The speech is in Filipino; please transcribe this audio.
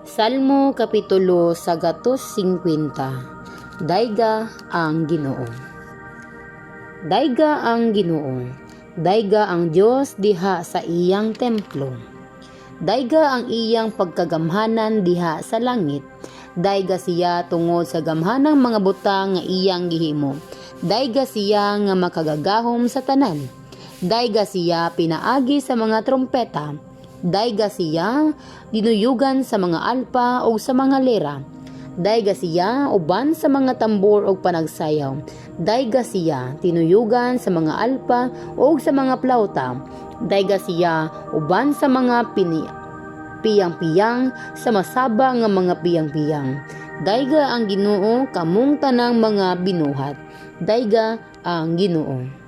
Salmo Kapitulo 150. Dayga ang Ginoo. Dayga ang Ginoo, dayga ang Dios diha sa iyang templo. Dayga ang iyang pagkagamhanan diha sa langit. Dayga siya tungod sa gamhanang mga butang nga iyang gihimo. Dayga siya nga makagagahom sa tanan. Dayga siya pinaagi sa mga trompeta. Dayga siya dinuyugan sa mga alpa o sa mga lira. Dayga siya uban sa mga tambor o panagsayaw. Dayga siya tinuyugan sa mga alpa o sa mga plauta. Dayga siya uban sa mga piyang-piyang sa masaba nga mga piyang-piyang. Dayga ang Ginoo kamong tanang mga binuhat. Dayga ang Ginoo.